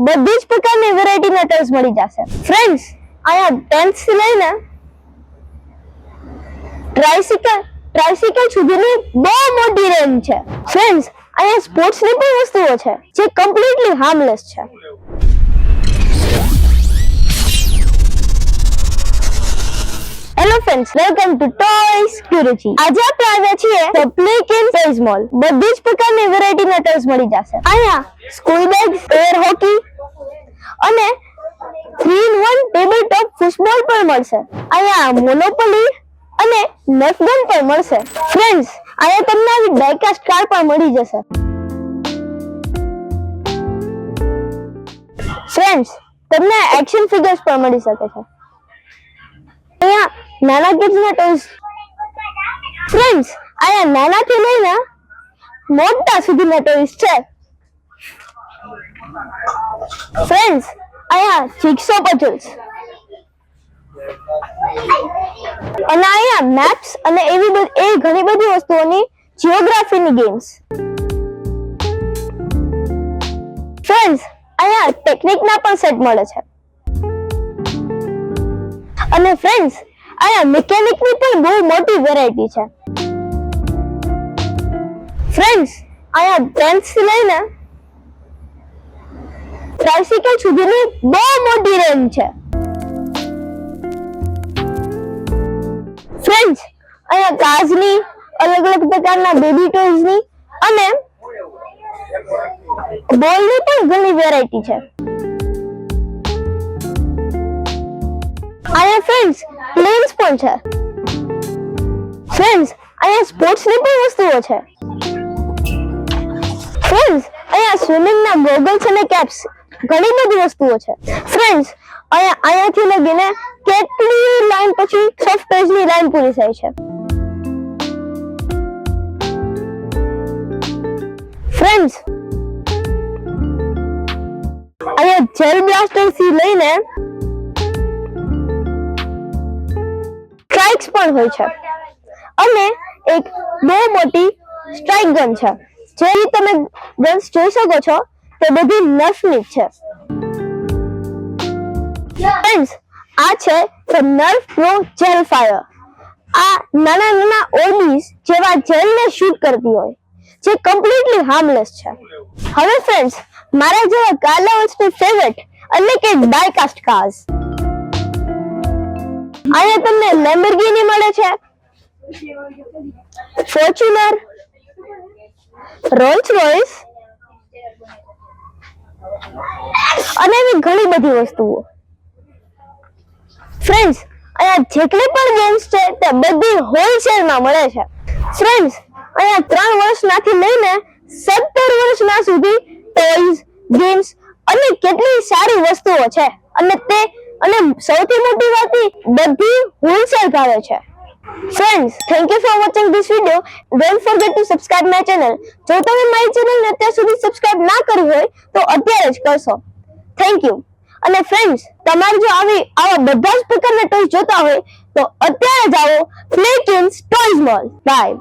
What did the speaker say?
બધી જ પ્રકારની વેરાયટીના ટોયસ મળી જશે ફ્રેન્ડ્સ અહીંયા પેન્સ થી લઈને ટ્રાઇસિકલ સુધીની બહુ મોટી રેન્જ છે ફ્રેન્ડ્સ અહીંયા સ્પોર્ટ્સની પણ વસ્તુઓ છે જે કમ્પ્લીટલી હાર્મલેસ છે hello friends welcome to toys curiosity આજે આપણે આવ્યા છીએ ધ પ્લેકેન ટોયસ મોલ બધી જ પ્રકારની વેરાયટીના ટોયસ મળી જશે અહીંયા સ્કૂલ બેગ્સ એર હોકી અને 3-in-1 ટેબલ ટોપ ફૂટબોલ પણ મળશે અહીંયા મોનોપોલી અને નર્ફ ગન પણ મળશે ફ્રેન્ડ્સ અહીંયા તમને આવી ડાયકાસ્ટ કાર પણ મળી જશે ફ્રેન્ડ્સ તમને એક્શન ફિગર્સ પણ મળી શકે છે અહીંયા નાના કિડ્સના ટોયસ ફ્રેન્ડ્સ અહીંયા નાનાથી લઈને મોટા સુધીના ટોયસ છે ફ્રેન્ડ્સ અહીંયા જિગસો પઝલ્સ અને અહીંયા મેપ્સ અને એવી ઘણી બધી વસ્તુઓની જીઓગ્રાફીની ગેમ્સ ફ્રેન્ડ્સ અહીંયા ટેકનિકના પણ સેટ મળે છે અને ફ્રેન્ડ્સ અહીંયા મિકેનિકની પણ બહુ મોટી વેરાયટી છે ફ્રેન્ડ્સ અહીંયા પેન્સ થી લઈને ટ્રાઇસિકલ સુધીની બહુ મોટી રેન્જ છે ફ્રેન્ડ્સ અહીંયા કાર્સની અલગ અલગ પ્રકારના બેબી ટોયઝની અને બોલની પણ ઘણી વેરાયટી છે અહીંયા ફ્રેન્ડ્સ પ્લેન્સ પણ છે ફ્રેન્ડ્સ અહીંયા સ્પોર્ટ્સની પણ વસ્તુઓ છે ફ્રેન્ડ્સ અહીંયા સ્વિમિંગના ગોગલ્સ અને કેપ્સ ઘણી બધી વસ્તુઓ છે ફ્રેન્ડ્સ અહીંયાથી લગીને કેટલી લાઈન પછી સોફ્ટ ટોયઝની લાઈન પૂરી થાય છે ફ્રેન્ડ્સ અહીંયા જેલ બ્લાસ્ટર થી લઈને સ્ટ્રાઇક્સ પણ હોય છે અને એક બહુ મોટી સ્ટ્રાઇક ગન છે જે તમે ગન્સ જોઈ શકો છો તે બધી નર્ફની છે ફ્રેન્ડ્સ આ છે ધ નર્ફ પ્રો જેલ ફાયર આ નાના ઓડીઝ જેવા જેલને શૂટ કરતી હોય જે કમ્પ્લીટલી હાર્મલેસ છે હવે ફ્રેન્ડ્સ મારા જેવા કાર લવર્સની ફેવરેટ એટલે કે ડાયકાસ્ટ કાર્સ અહીંયા તમને લેમ્બોર્ગિની મળે છે ફોર્ચ્યુનર રોલ્સ રોયસ અને એવી ઘણી બધી વસ્તુઓ ફ્રેન્ડ્સ અહીંયા જેટલી પણ ગેમ્સ છે તે બધી હોલસેલમાં મળે છે ફ્રેન્ડ્સ અહીંયા 3 વર્ષનાથી લઈને 17 વર્ષના સુધી ટોયઝ ગેમ્સ અને કેટલી સારી વસ્તુઓ છે અને સૌથી મોટી વાત એ બધી હોલસેલ ભાવે છે Friends, thank you for watching this video. Don't forget to subscribe my channel. જો તમે મારી ચેનલને અત્યાર સુધી સબસ્ક્રાઇબ ના કરી હોય તો અત્યારે જ કરશો. Thank you. અને ફ્રેન્ડ્સ, તમારે જો આવા બધા જ પ્રકારના ટોયસ જોતા હોય તો અત્યારે જ આવો પ્લેકેન્સ ટોયઝ મોલ. બાય.